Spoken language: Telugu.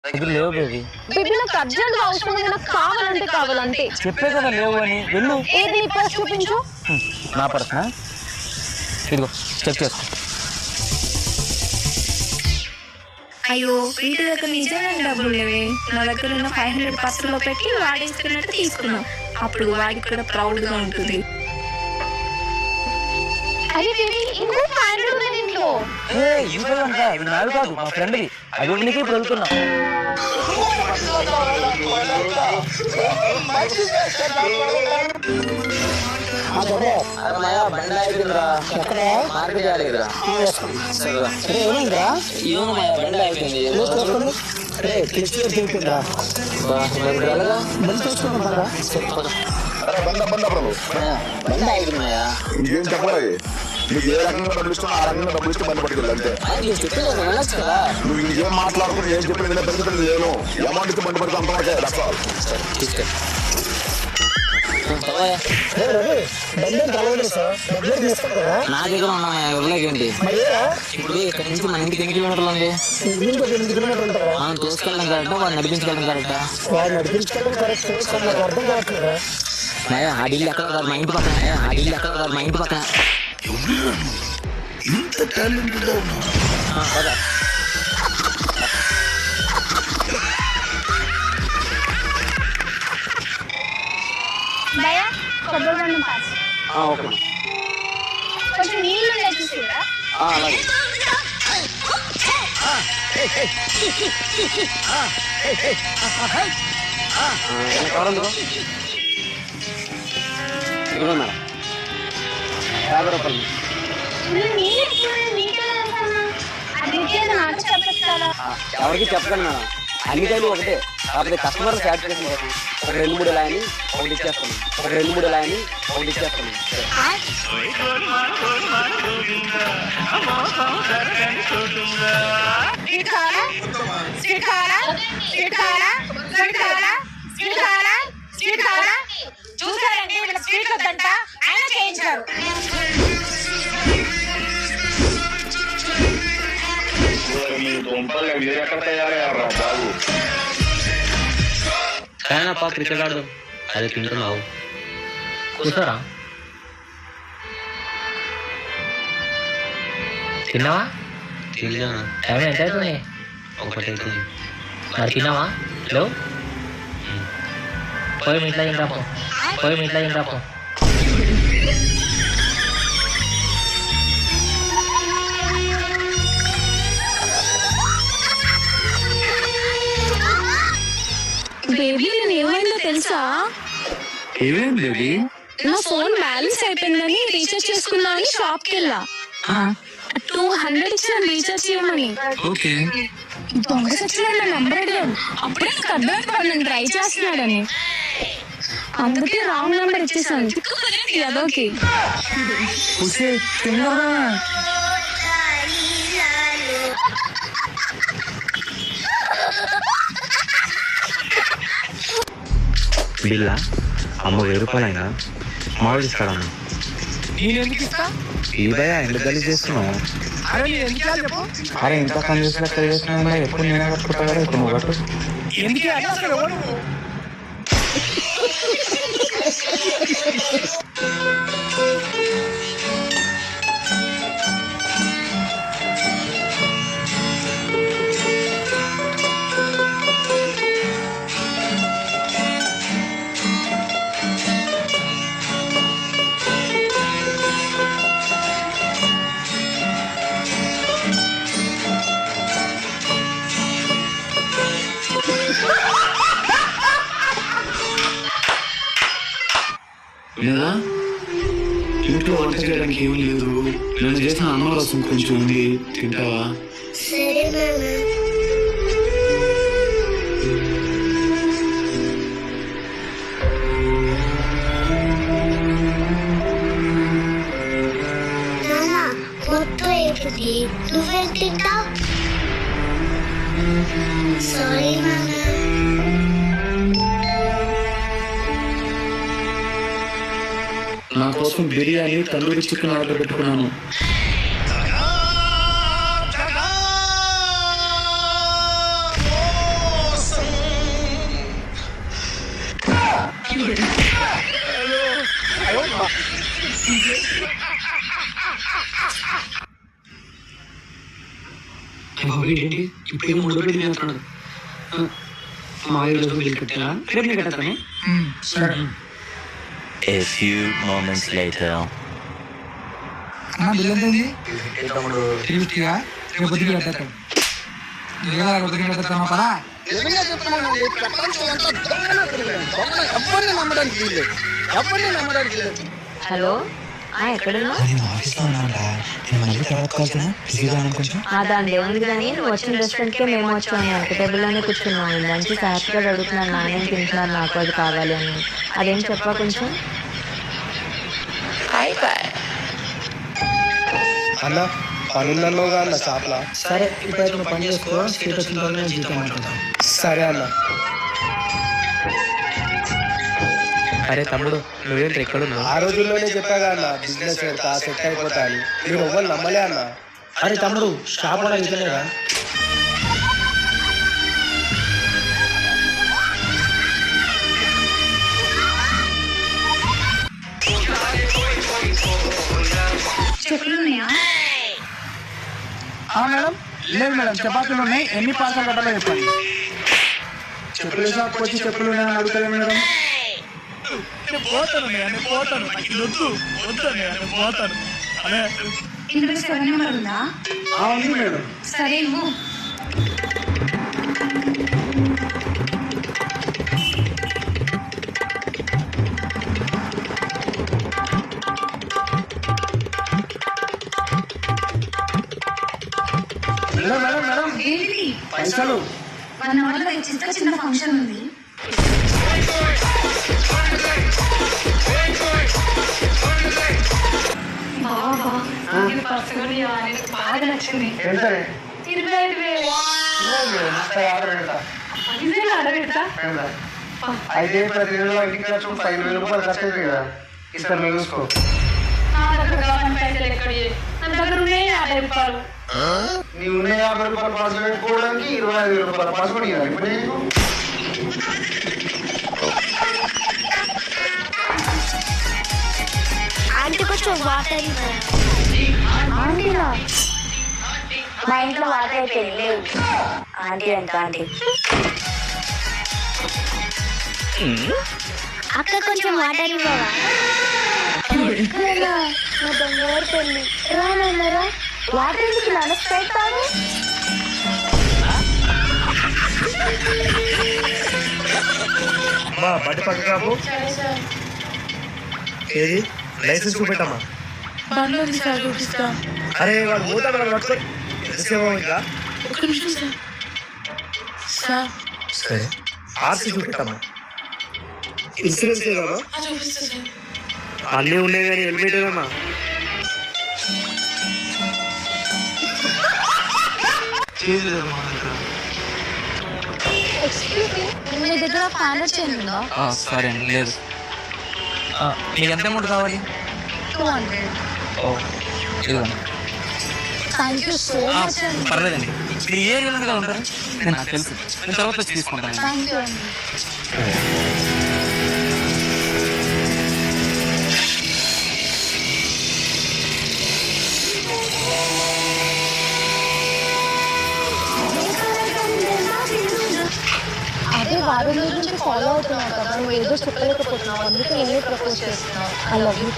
దగ్గర లేవు బేబీ. బేబీ నాకు అర్జెంట్ అవసరం ఉంది, నాకు కావాలంటే కావాలంటే. చెప్పే కదా లేవు అని, వెళ్ళు. ఏది నీ పర్స్ చూపించు. నా పర్సనా? ఇదిగో చెక్ చేసుకో. అయ్యో వీటి దగ్గర నిజంగా డబ్బులు లేవే. నా దగ్గర ఉన్న 500 పర్సులో పెట్టి వాడేసుకున్నట్టు తీసుకున్నాం. అప్పుడు వాడికి కూడా ప్రౌడ్ గా ఉంటుంది. అరే బేబీ ఇంకో 500 ఉంది ఇంట్లో. ఇది నాది కాదు, మా ఫ్రెండ్ది. అది నీకు ఇప్పుడు వెళ్తున్నా. ఇంకేం చెప్పలేదు. నీకు ఏ రకంగా డబ్బులు ఇష్టం ఆ రకంగా డబ్బులు ఇష్టం బండి పట్టుకెళ్ళి అంతే. నువ్వు ఇంకేం మాట్లాడుకుని ఏం చెప్పలేదు పెద్దలు నేను అమౌంట్ ఇస్తే బండి పడితే అంతవరకే. నా దగ్గర ఉన్నాయా ఇవ్వలేకేంటి? ఇప్పుడు ఇక్కడ నుంచి మన ఇంటికి ఎన్ని కిలోమీటర్లు ఉంది? తీసుకెళ్ళడం కరెక్టా, వాడు నడిపించుకెళ్ళడం కరెక్టా? అడిల్లు ఎక్కడ కాదు, మా ఇంటి పక్కన. అడిల్లు ఎక్కడ కాదు, మా ఇంటి పక్కన. ఇంత టాలెంటెడ్ గా ఉన్నా కొంచెం నీళ్ళు చూసిరా. అలాగే మేడం 50 రూపాయలు. ఎవరికి చెప్పకండి మేడం, అన్ని టైలు ఒకటే. కాకపోతే కస్టమర్ సాటిస్ఫాక్షన్ కోసం ఒక 2-3 లాయని ఒకటి ఇచ్చేస్తాను, ఒక 2-3 లాయని ఒకటి ఇచ్చేస్తాను. చూసారండి వీళ్ళ స్వీట్ వద్దంట, ఆయన చేయించారు. క్రికెట్ ఆడదాం. అది తింటున్నావు కూర్చోరా. తిన్నావా? తిన్నాను. టైం ఎంత అవుతుంది? 1 అవుతుంది. మరి తిన్నావా? హలో పోయి మీ ఇంట్లో ఏం రాపో, పోయి మీ ఇంట్లో ఏం రాపో. బేబీ నేను ఏమైందో తెలుసా? ఏమేం బేబీ? నా ఫోన్ బ్యాలెన్స్ అయిపోయిందని రీఛార్జ్ చేసుకున్నాను. షాప్ కి వెళ్ళా, 200 ఇచ్చాను రీఛార్జ్ చేయమని. దొంగ సచ్చిన నా నంబర్ అడిగాను. అప్పుడే నాకు అర్థమైపోయింది నేను ట్రై చేస్తున్నాడని. అందుకే రాంగ్ నెంబర్ ఇచ్చేసాను. అదోకి బిల్లా అమ్మ 1000 రూపాయలైనా మామూలు ఇస్తాడా? ఈ భయ ఎందుకు గలీజ్ చేస్తున్నావు? అరే ఇంత పని చేసిన చేసిన ఎప్పుడు నేనే కట్టుకుంటా కదా, ఇప్పుడు నువ్వు కట్టు. లేదా ఇంట్లో వంట చేయడానికి ఏం లేదు, నేను చేసిన అన్నం రసం కొంచెం ఉంది, తింటావా? నువ్వేం తింటావు? సారీ నాన్న. నా కోసం బిర్యానీ తందూరి చికెన్ ఆర్డర్ పెట్టుకున్నాను. ఇప్పుడు మూడు పెట్టి అంటున్నాడు మా ఈరోజు బిల్ కట్టారా రేపు నేను కట్టానే సరే. A few moments later. అన్న బిల్ ఎంత అయింది? 350గా రేపు పొద్దున కట్టేస్తాం. లేదా పొద్దున కట్టేస్తామా పదా? నిజంగా చెప్తున్నానండి, ప్రపంచం అంతా ఎవరిని నమ్మడానికి లేదు. హలో ఎక్కడున్నా? నేను ఆఫీస్లో ఉన్నానురా. నేను మళ్ళీ తర్వాత కాల్ చేయనా? బిజీగా ఉన్నాను కొంచెం. దాని ఏముంది కానీ నువ్వు వచ్చిన రెస్టారెంట్కే మేము వచ్చాము. వెనక టేబుల్లోనే కూర్చున్నాము. లంచ్ సాఫ్ట్గా అడుగుతున్నాను, నానేం తింటున్నారు, నాకు అది కావాలి అని. అదేం చెప్పా కొంచెం. అన్న పనులలో అన్న షాప్లా. సరే ఇప్పుడైతే నువ్వు పని చేసుకో, స్టేట్ వచ్చిన తర్వాత నేను జీతం అంటున్నాను. సరే అన్న. అరే తమ్ముడు నువ్వేంటి ఎక్కడున్నావు? ఆ రోజుల్లోనే చెప్పాగా అన్న బిజినెస్ పెడతా సెట్ అయిపోతాను. మీరు ఎవ్వరు నమ్మలే అన్న. అరే తమ్ముడు షాప్ కూడా నిజమేగా? చెప్పులున్నాయా? మేడం లేదు మేడం, చపాతీలు ఉన్నాయి. ఎన్ని పార్సల్ కట్టాలో చెప్పండి. చెప్పులు షాప్ వచ్చి చెప్పులు ఉన్నాయని అడుగుతారు మేడం. ఇందులో 7 నెంబర్ ఉందా? ఉంది మేడం. సరే ఇవ్వు. మేడం మేడం మేడం ఏంటి? పైసలు. 1 అవర్లో చిన్న ఫంక్షన్ ఉంది. బాగా నచ్చింది. 25,000 నిజంగా అడగెడతా? అయితే ప్రతి నెలలో ఇంటికి ఖర్చు 5,000 రూపాయలు ఖర్చు అవుతుంది కదా, ఇస్తాను మేము చూసుకో. నా దగ్గర కావాలని పైసలు ఎక్కడి? నా దగ్గర ఉన్నాయి 50 రూపాయలు. నీ ఉన్న 50 రూపాయలు పర్సు పెట్టుకోవడానికి 25,000 రూపాయలు పర్సు కూడా ఇవ్వాలి. ఇప్పుడు నీకు ఆంటీ కొంచెం వాటర్ ఆంటీనా? మా ఇంట్లో వాటర్ అయిపోయింది, లేవు. ఆంటీ ఎంత ఆంటీ? అక్క కొంచెం వాటర్ ఇవ్వవా? నా బంగారు తల్లి రానన్నారా? వాటర్ ఎందుకు నడుస్తాను? అమ్మా బట్టి పక్క కాపు. ఏది లైసెన్స్ చూపెట్టమ్మా. అరే వాడు పోతాడు, వాడు పట్టుకో. ఎంతసేపు ఇంకా? సరే ఆర్సీ చూపెట్టమ్మా. ఇన్సూరెన్స్ కదా? అన్నీ ఉన్నాయి కానీ హెల్మెట్ ఏదమ్మా? మీ దగ్గర ప్యానెట్ చేయండి ఉందా? సరే అండి లేదు. మీకు ఎంత అమౌంట్ కావాలి? 200. ఇదిగోండి. థ్యాంక్ యూ సో మచ్ అండి. పర్లేదండి, మీరు ఏ ఏరియాలో కదా ఉంటారు? నేను నాకు తెలుసు, నేను తర్వాత వచ్చి తీసుకుంటాను. థ్యాంక్ యూ అండి. అదే వారం రోజుల నుంచి ఫాలో అవుతున్నావు కదా, నువ్వు ఏదో చెప్పలేకపోతున్నావు, అందుకే నేనే ప్రపోజ్ చేస్తున్నావు. I love you.